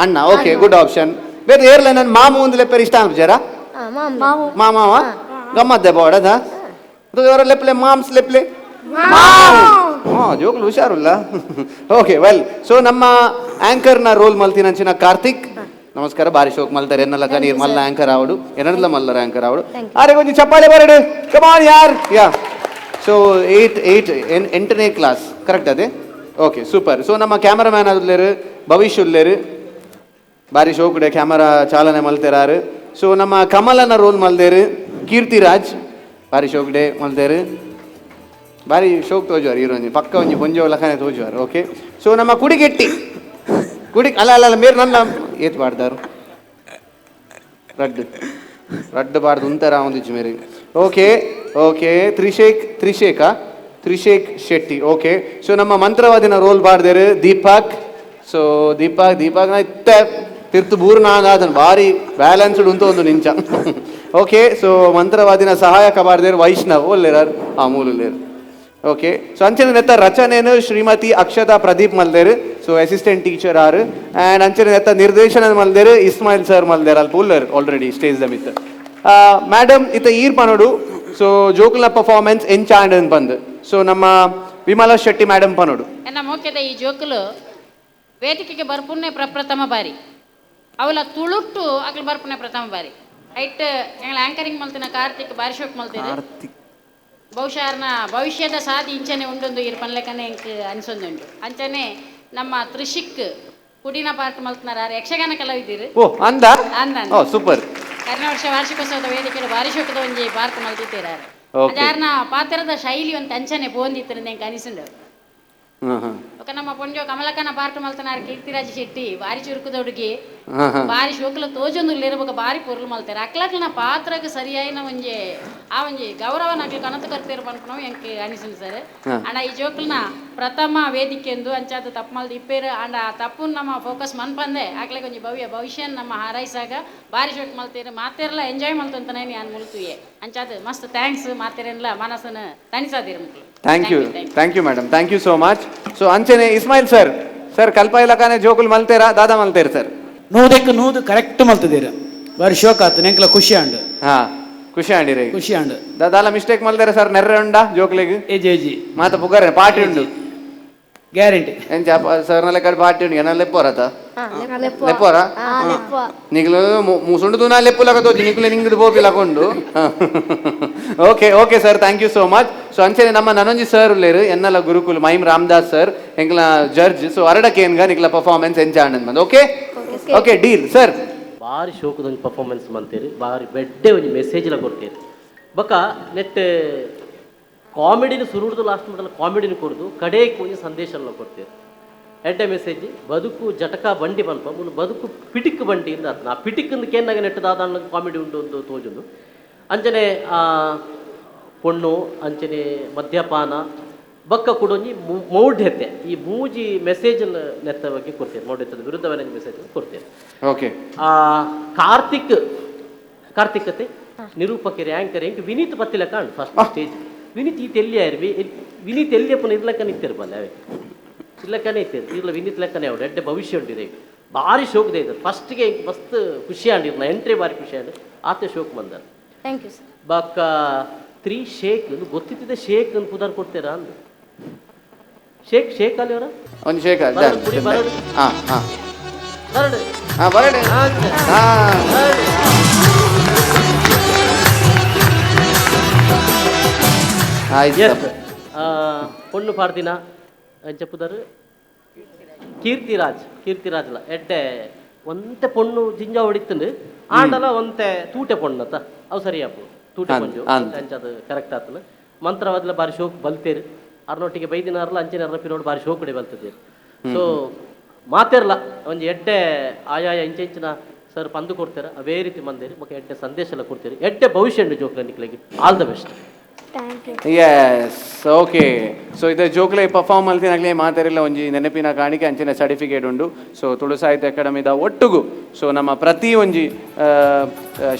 ಅಣ್ಣ ಓಕೆ ಗುಡ್ ಆಪ್ಷನ್. ಬೇರೆ ಏರ್ಲ ನನ್ನ ಮಾಮು ಒಂದು ಲೆಪ್ಪರ್ ಇಷ್ಟ ಜರ ಮಾಮಾವ ಗಮ್ಮತ್ತೆ ಬೋಡದ ಇವರ ಲೆಪ್ಲೆ ಮಾಮ್ಸ್ ಲೆಪ್ಲೆ ಜೋಕ್ಲು ಹುಷಾರುಲ್ಲ ಓಕೆ ವೆಲ್ ಸೊ ನಮ್ಮ ಆಂಕರ್ನ ರೋಲ್ ಮಲ್ತಿನಂಚಿನ ಕಾರ್ತಿಕ್ ನಮಸ್ಕಾರ ಬಾರಿ ಶೋಕ್ ಮಲ್ತಾರೆ ಎನ್ನಲಕ ನೀರು ಮಲ್ಲ ಆಂಕರ್ ಆವಡು ಎನ್ನಡ್ಲ ಮಲ್ಲರ ಆಂಕರ್ ಆವಡು ಆರೆ ಕೊಂಚ ಚಪ್ಪಾಳೆ ಬರಡು ಕಮಾನ್ ಯಾರ್ ಯಾ ಸೊ 8ನೇ ಕ್ಲಾಸ್ ಕರೆಕ್ಟ್ ಅದೇ ಓಕೆ ಸೂಪರ್. ಸೊ ನಮ್ಮ ಕ್ಯಾಮರಾಮ್ಯಾನ್ ಆದ್ಲೇರು ಭವಿಷ್ಯ ಉಲ್ಲೇರು ಬಾರಿ ಶೋಕುಡೆ ಕ್ಯಾಮರಾ ಚಾಲನೆ ಮಲ್ತೇರಾರು. ಸೊ ನಮ್ಮ ಕಮಲನ ರೋಲ್ ಮಲ್ದೇರು ಕೀರ್ತಿರಾಜ್ ಬಾರಿ ಶೋಕುಡೆ ಮಲ್ತೇರು ಬಾರಿ ಶೋಕ್ ತೋಜುವಾರು ಹೀರೋನಿ ಪಕ್ಕ ಒಂಜಿ ಪೊಂಜೋ ಲಖನೆ ತೋಜುವಾರು ಓಕೆ. ಸೊ ನಮ್ಮ ಕುಡಿಗೆಟ್ಟಿ ಅಲ್ಲ ಅಲ್ಲ ಅಲ್ಲ ಮೇರೆ ನನ್ನ ಏತ್ ಬಾಡ್ದಾರು ರಡ್ಡು ಬಾಡ್ದು ಉಂತರ ಒಂದಿಚ್ಚು ಮೇರೆ okay okay Trishek Shetty okay. So ನಮ್ಮ ಮಂತ್ರವಾದಿನ ರೋಲ್ ಬಾಡ್ದೇರು ದೀಪಕ್. ಸೊ ದೀಪಕ್ನ ಇತ್ತ ತಿರ್ತು ಬೂರ್ನಾದನ್ ಭಾರಿ ಬ್ಯಾಲೆನ್ಸ್ಡ್ ಉಂಟು ಒಂದು ನಿಂಚ ಓಕೆ. ಸೊ ಮಂತ್ರವಾದಿನ ಸಹಾಯಕ ಬಾಡ್ದೇರು ವೈಷ್ಣವ್ ಒಲ್ಲೇರಾರು ಆ ಮೂಲಲೇರು ಓಕೆ. ಸೊ ಅಂಚನೆ ನೆತ್ತ ರಚನೆನು ಶ್ರೀಮತಿ ಅಕ್ಷತಾ ಪ್ರದೀಪ್ ಮಲ್ದೇರು. ಸೊ ಅಸಿಸ್ಟೆಂಟ್ ಟೀಚರ್ ಆರು ಆ್ಯಂಡ್ ಅಂಚನೆ ನೆತ್ತ ನಿರ್ದೇಶನ ಮಲ್ದೇರು ಇಸ್ಮಾಯಿಲ್ ಸರ್ ಮಲ್ದೇರು ಅಲ್ಲಿ ಪೂಲ್ಲರ್ ಆಲ್ರೆಡಿ ಸ್ಟೇಜ್ ದ ಮಿತ್ ಮೇಡಮ್ ಇತ್ತ ಈರ್ ಪನೋಡು. ಸೊ ಜೋಕುಲ್ನ ಪರ್ಫಾರ್ಮೆನ್ಸ್ ಎಂಚಾಂಡ್ ಅಂತ ಬಂದು ಸೊ ನಮ್ಮ ವಿಮಲಾ ಶೆಟ್ಟಿ ಮೇಡಮ್ ಪನೋಡು ಎನ್ನ ಮೋಕ್ಯದ ಈ ಜೋಕುಲು ವೇದಿಕೆಗೆ ಬರ್ಪುನ್ನೆ ಪ್ರಪ್ರಥಮ ಬಾರಿ ಅವಲ ತುಳುಟ್ಟು ಅಕ್ಲು ಬರ್ಪುನ್ನೆ ಪ್ರಥಮ ಬಾರಿ ಐಟ್ ಎಂಗ್ಲ ಆಂಕರಿಂಗ್ ಮಲ್ತಿನ ಕಾರ್ತಿಕ್ ಬಾರಿ ಶೋಕ್ ಮಲ್ತಿದೆ ಬಹುಶಃ ಭವಿಷ್ಯದ ಸಾಧಿ ಇಂಚನೆ ಉಂಡೊಂದು ಇರ್ ಪನ್ಲೆಕನೆ ಎಂಕ್ ಅನ್ಸೊಂದುಂಡು. ಅಂಚನೆ ನಮ್ಮ ತ್ರಿಶಿಕ್ ಕುಡಿನ ಪಾರ್ಟ್ ಮಲ್ತನಾರ ಯಕ್ಷಗಾನ ಕಲಾವಿದಿರು ಓ ಅಂದ ಓ ಸೂಪರ್ ಕರ್ನ ವರ್ಷ ವಾರ್ಷಿಕೋತ್ಸವದ ವೇದಿಕೆಯಲ್ಲಿ ಬಾರಿ ಶೋಕದ ಒಂಜಿ ಪಾರ್ಟ್ ಮಲ್ತಿತ್ತೀರಾರು ಯಾರನ್ನ ಪಾತ್ರದ ಶೈಲಿ ಒಂದು ಅಂಚನೆ ಬೋಂದಿತ್ತು ಎಂಕ್ ಅನಿಸುಂಡು. ఒక ನಮ್ಮ ಪೊಂಜೋ ಕಮಲಕ್ಕನ ಪಾರ್ಟ್ ಮಲ್ತನಾರ ಕೀರ್ತಿರಾಜ್ ಶೆಟ್ಟಿ ಬಾರಿ ಚುರುಕುದ ಹುಡುಗಿ ಬಾರಿ ಶೋಕಲ ತೋಜೊಂದುಲ್ಲೇರಬೇಕು ಬಾರಿ ಪೊರ್ಲು ಮಲ್ತಾರೆ ಅಕ್ಲಕ್ಲ ಪಾತ್ರಕ್ಕೆ ಸರಿಯಾಯಿನ ಒಂಜಿ ಆ ಒಂಜಿ ಗೌರವನ ಅಕ್ಲು ಕನತು ಕರ್ತೇರು ಪನ್ಪುನವು ಎಂಕ್ ಅನಿಸುಂಡು ಸರ್. ಅಂಡ ಈ ಜೋಕಲ್ನ ಪ್ರಥಮ ವೇದಿಕೆ ಎಂದು ಅಂಚಾದ ತಪ್ಪು ಮಲ್ದು ಇಪ್ಪೇರು ಅಂಡ ಆ ತಪ್ಪು ನಮ್ಮ ಫೋಕಸ್ ಮನ್ಪಂದೆ ಆಗ್ಲೇ ಒಂಜಿ ಭವಿಷ್ಯ ನಮ್ಮ ಹಾರೈಸಾಗ ಬಾರಿ ಶೋಕ್ ಮಲ್ತೀರು ಮಾತೇರೆಲ್ಲ ಎಂಜಾಯ್ ಮಲ್ತಂತಾನೆ ನಾನು ಮುಲ್ತುಯೆ ಅಂಚಾದ ಮಸ್ತ್ ಥ್ಯಾಂಕ್ಸ್ ಮಾತೇರೆಲ್ಲ ಮನಸ್ಸನ್ನು ತಣಿಸಾದಿರು ಮಕ್ಕಳು. Thank you madam thank you so much. So ಅಂಚನೆ ಇಸ್ಮಾಯಿಲ್ ಸರ್ ಕಲ್ಪ ಇಲಕಾನೆ ಜೋಕುಲ್ ಮಲ್ತೇರಾ ದಾದಾ ಮಲ್ತೇರು ಸರ್ ನೂದು ಕರೆಕ್ಟ್ ಮಲ್ತದೀರ ಬಾರಿ ಶೋಕ್ ಆತು ನೆಂಕ್ಲ ಖುಷಿ ಆಂಡ್ ಹಾ ಖುಷಿ ಆಂಡಿರಿ ಖುಷಿ ಆಂಡ್ ದಾದಾಲ ಮಿಸ್ಟೇಕ್ ಮಲ್ತೇರ ಸರ್ ನೆರ್ರೆ ಉಂಡ ಜೋಕ್ಲಿಗೆ ಏಜಿ ಮಾತ ಪುಗಾರೆ ಪಾರ್ಟಿ ಉಂಡು ಗ್ಯಾರಂಟಿ ಎಂಚ ಸರ್ ನ ಲೆಕ್ಕ ಪಾರ್ಟಿ ಉಂಡು ಏನ ಲೆಪ್ಪೋರತ ಲೆಪ್ಪೋರ ನಿಗ್ಲು ಮುಸುಂಡು ತೂನ ಲೆಪ್ಪುಲಕ ತೋಜಿ ನಿಗ್ಲೆ ನಿಂಗಡು ಬೋಪಿಲಕೊಂಡು okay okay sir thank you so much. So ಅಂಚನೆ ನಮ್ಮ ನನೊಂಜಿ ಸರ್ ಉಲ್ಲೇರು ಎನ್ನಲ ಗುರುಕುಲ್ ಮೈಮ್ ರಾಮದಾಸ್ ಸರ್ ಎಂಕ್ಲ ಜಡ್ಜ್. ಸೊ ಅರಡಕೇನ್ಗ ನಿಕ್ಲ ಪರ್ಫಾರ್ಮೆನ್ಸ್ ಎಂಚಾಂಡ್ ಬಂದು ಓಕೆ ಓಕೆ ಡೀಲ್ ಸರ್ ಭಾರಿ ಶೋಕದ ಒಂದು ಪರ್ಫಾರ್ಮೆನ್ಸ್ ಮಾಡ್ತೀರಿ ಭಾರಿ ಬೆಡ್ಡೆ ಒಂದು ಮೆಸೇಜ್ಲ ಕೊಡ್ತೀರಿ ಬೊಕ್ಕ ನೆಟ್ ಕಾಮಿಡಿನ ಸುರುಡ್ದು ಲಾಸ್ಟ್ ಮಾಡಲ್ಲ ಕಾಮಿಡಿನ ಕೊಡ್ದು ಕಡೆಗೆ ಒಂದು ಸಂದೇಶನ ಕೊಡ್ತೀರಿ ಎಡ್ಡೆ ಮೆಸೇಜ್ ಬದುಕು ಜಟಕ ಬಂಡಿ ಪನ್ಪ ಮುನ್ನು ಬದುಕು ಪಿಟಿಕ್ ಬಂಡಿ ಇಂದ ಆ ಪಿಟಿಕ್ಕಿಂದ ಕೇನಾಗ ನೆಟ್ಟದಾದ ಕಾಮಿಡಿ ಉಂಡು ಒಂದು ತೋಜುಂಡು ಅಂಚನೆ ಪೊಣ್ಣು ಅಂಚನೆ ಮದ್ಯಪಾನ ಬಕ್ಕ ಕೊಡೊಂಜಿ ಮೌಢ್ಯತೆ ಈ ಮೂಜಿ ಮೆಸೇಜ್ ನೆತ್ತ ಬಗ್ಗೆ ಕೊಡ್ತೇನೆ ಮೌಢ್ಯತದ ವಿರುದ್ಧವಾದ ಮೆಸೇಜ್ ಕೊಡ್ತೇನೆ ಓಕೆ. ಕಾರ್ತಿಕತೆ ನಿರೂಪಕರು ಆಂಕರ್ ಎಂಕ್ ವಿನೀತ್ ಪತ್ತಿಲ ಕಾಣ್ ಫಸ್ಟ್ ಸ್ಟೇಜ್ ವಿನೀತ್ ಈ ತೆಲ್ಲಿಯಾರು ವಿನೀತ್ ಎಲ್ಲಿಯಪ್ಪನ ಇರ್ಲಕ್ಕ ನಿಂತಿರು ಬಂದ ಅವೇ ಇರ್ಲಕ್ಕನೇ ಇತ್ತು ಇರ್ಲ ವಿನೀತ್ ಲೆಕ್ಕನೇ ಅವ್ರು ಎಡ್ಡೆ ಭವಿಷ್ಯ ಉಂಟಿದೆ ಭಾರಿ ಶೋಕದೆ ಇದ್ದಾರೆ ಫಸ್ಟ್ಗೆ ಮಸ್ತ್ ಖುಷಿ ಆಂಡಿರ್ನ ಎಂಟ್ರಿ ಭಾರಿ ಖುಷಿ ಆಂಡ್ ಆತ ಶೋಕ್ ಬಂದ ಥ್ಯಾಂಕ್ ಯು ಸರ್. ಬಕ್ಕ ಶೇಕ್ ಗೊತ್ತಿದ್ದ ಶೇಕ್ ಅಂತ ಪುದಾರ್ ಕೊಡ್ತೀರಾ ಅಂದ ಶೇಕ್ ಅಲ್ಲಿ ಅವರ ಒಂದು ಶೇಕ್ ಬರಡು ಹಾ ಹಾ ಬರಡು ಹಾ ಬರಡು ಹಾ ఎస్ పొన్ను పాడుతిన అని చెప్పుతారు ಕೀರ್ತಿರಾಜ್ಲ ಎಡ್ಡೆ ಒಂತೆ ಪೊಣ್ಣು ಜಿಂಜ ಹೊಡಿತಂಡು ಆಂಡಲ ಒಂತೆ ತೂಟೆ ಪೊಣ್ಣತ್ತ ಅವು ಸರಿ ಆಪು ತೂಟೆ ಪೊಂಜು ಅಂಚದು ಕರೆಕ್ಟ್ ಆತನ ಮಂತ್ರವಾದ್ಲ ಬಾರಿ ಶೋಕ್ ಬಲ್ತೇರು ಅರ್ನೊಟ್ಟಿಗೆ ಬೈದಿನಾರ್ಲ ಅಂಚಿನ ಪಿರೋಡು ಬಾರಿ ಶೋಕ್ ಕಡೆ ಬಲ್ತದೇರು ಸೊ ಮಾತೇರ್ಲ ಒಂಜಿ ಎಡ್ಡೆ ಆಯಾಯ ಇಂಚಿನ ಸರ್ ಪಂದು ಕೊಡ್ತಾರೆ ಅವೇ ರೀತಿ ಮಂದೇರಿ ಮತ್ತೆ ಎಡ್ಡೆ ಸಂದೇಶ ಎಲ್ಲ ಕೊಡ್ತೀರಿ ಎಡ್ಡೆ ಭವಿಷ್ಯ ಉಂಟು ಜೋಕ್ಲ ನಿಕ್ಲಿಗೆ all the best yes okay so ಇದು ಜೋಕ್ಲೆ ಪರ್ಫಾರ್ಮ್ ಮಲ್ತಿನಾಗಲೇ ಮಾತಾರಿಲ್ಲ ಒಂಜಿ ನೆನಪಿನ ಕಾಣಿಕೆ ಅಂಚಿನ ಸರ್ಟಿಫಿಕೇಟ್ ಉಂಡು ಸೊ ತುಳು ಸಾಹಿತ್ಯ ಅಕಾಡೆಮಿದ ಒಟ್ಟುಗು ಸೊ ನಮ್ಮ ಪ್ರತಿ ಒಂಜಿ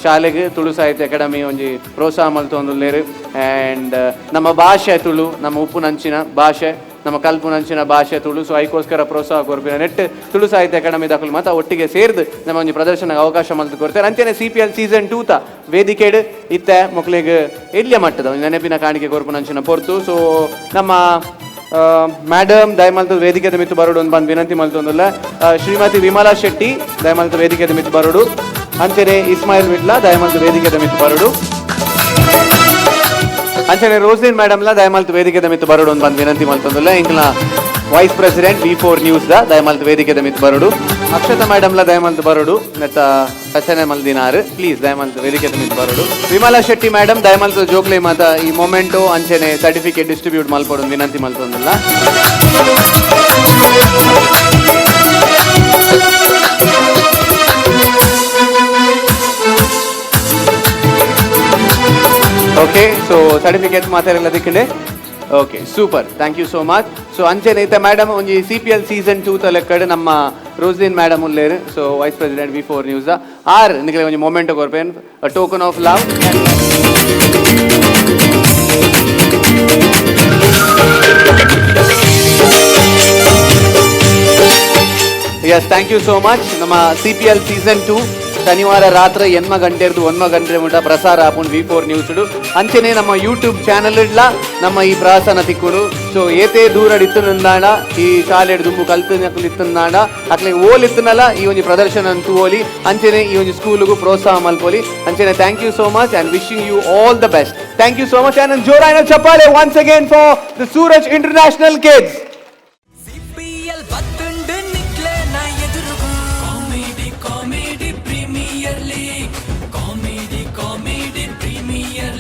ಶಾಲೆಗೆ ತುಳು ಸಾಹಿತ್ಯ ಅಕಾಡೆಮಿ ಒಂಜಿ ಪ್ರೋತ್ಸಾಹ ಮಲ್ತೊಂದುಲ್ಲೇರು ಆ್ಯಂಡ್ ನಮ್ಮ ಭಾಷೆ ತುಳು ನಮ್ಮ ಉಪ್ಪುನಂಚಿನ ಭಾಷೆ ನಮ್ಮ ಕಲ್ಪುನಂಚಿನ ಭಾಷೆ ತುಳು ಸೊ ಅದಕ್ಕೋಸ್ಕರ ಪ್ರೋತ್ಸಾಹ ಕೊರ್ಪಿನ ನೆಟ್ ತುಳು ಸಾಹಿತ್ಯ ಅಕಾಡೆಮಿ ದಾಖಲು ಮತ್ತು ಒಟ್ಟಿಗೆ ಸೇರಿದು ನಮ್ಮ ಒಂದು ಪ್ರದರ್ಶನಕ್ಕೆ ಅವಕಾಶ ಮಲ್ತು ಕೊಡ್ತಾರೆ ಅಂಚೆನೆ CPL ಸೀಸನ್ 2 ತ ವೇದಿಕೆಡ್ ಇತ್ತೆ ಮಕ್ಕಳಿಗೆ ಎಲ್ಲಿಯ ಮಟ್ಟದ ಒಂದು ನೆನಪಿನ ಕಾಣಿಕೆ ಕೊರ್ಪುನಂಚಿನ ಪೊರ್ತು ಸೊ ನಮ್ಮ ಮೇಡಮ್ ದಯಮಲ್ತು ವೇದಿಕೆದ ಮಿತ್ತು ಬರೋಡು ಒಂದು ಬಂದು ವಿನಂತಿ ಮಲ್ತೊಂದುಲ್ಲ ಶ್ರೀಮತಿ ವಿಮಲಾ ಶೆಟ್ಟಿ ದಯಮಲ್ತು ವೇದಿಕೆದ ಮಿತ್ತು ಬರೋಡು ಅಂಚೆನೆ ಇಸ್ಮಾಯಿಲ್ ವಿಟ್ಲ ದಯಮಲ್ತು ವೇದಿಕೆದ ಮಿತ್ತು ಬರೋಡು ಅಂಚನೆ ರೋಸ್ಲಿನ್ ಮೇಡಮ್ಲ ದಯಮಲ್ತು ವೇದಿಕೆದ ಮಿತ್ತು ಬರೋಡು ಒಂದು ಬಂದು ವಿನಂತಿ ಮಲ್ತೊಂದುಲ್ಲ ಇಂಕ್ಲ ವೈಸ್ ಪ್ರೆಸಿಡೆಂಟ್ V4 ನ್ಯೂಸ್ ದ ದಯಮಲ್ತು ವೇದಿಕೆದ ಮಿತ್ತು ಬರೋಡು ಅಕ್ಷತಾ ಮೇಡಮ್ಲ ದಯಮಲ್ತು ಬರೋಡು ನೆತ್ತ ರಚನೆ ಮಲ್ದಿನಾರು ಪ್ಲೀಸ್ ದಯಮಲ್ತು ವೇದಿಕೆದ ಮಿತ್ತು ಬರೋಡು ವಿಮಲಾ ಶೆಟ್ಟಿ ಮೇಡಮ್ ದಯಮಲ್ತು ಜೋಕ್ಲೆ ಮಾತ ಈ ಮೊಮೆಂಟು ಅಂಚನೆ ಸರ್ಟಿಫಿಕೇಟ್ ಡಿಸ್ಟ್ರಿಬ್ಯೂಟ್ ಮಲ್ಪಡು ವಿನಂತಿ ಮಲ್ತೊಂದುಲ್ಲ ಓಕೆ ಸೊ ಸರ್ಟಿಫಿಕೇಟ್ ಮಾತಾರೆಲ್ಲ ದಿಕ್ಕಂಡೆ okay super thank you so much so ಅಂಚೆನೆ ಐತೆ ಮೇಡಮ್ ಒಂಜಿ CPL ಸೀಸನ್ 2 ತಲೆಕ್ಕಡೆ ನಮ್ಮ ರೋಸ್ಲಿನ್ ಮೇಡಮ್ ಉಲ್ಲೇರು so vice president V4 news R ನಿಖಲೆ ಒಂಜಿ ಮೊಮೆಂಟ್ ಕೊರ್ಪೇನ್ a token of love yes thank you so much ನಮ್ಮ CPL ಸೀಸನ್ 2 ಶನಿವಾರ ರಾತ್ರಿ 8 ಗಂಟೆರ್ದು 1 ಗಂಟೆ ಮುಟ ಪ್ರಸಾರ ಆಪುಂಡು V4 ನ್ಯೂಸ್ಡು ಅಂಚೆನೆ ನಮ್ಮ ಯೂಟ್ಯೂಬ್ ಚಾನಲ್ ಇಡ್ಲ ನಮ್ಮ ಈ ಪ್ರವಾಸನ ತಿಕ್ಕುಡು ಸೊ ಏತೇ ದೂರ ಇತ್ತುನಾಡ ಈ ಶಾಲೆ ದುಂಬು ಕಲ್ತು ಇತ್ತುನಾಡ ಅಕ್ಲೆ ಓಲ್ ಇತ್ತನಲ್ಲ ಈ ಒಂದು ಪ್ರದರ್ಶನ ಅಂತೂ ಓಲಿ ಅಂಚೆನೆ ಈ ಒಂದು ಸ್ಕೂಲ್ಗೂ ಪ್ರೋತ್ಸಾಹ ಮಲ್ಪೋಲಿ ಅಂಚೆನೆ thank you so much and wishing you all the best thank you so much and ಜೋರಾಯಿನ ಚಪ್ಪಾಳೆ once again for the Suraj International kids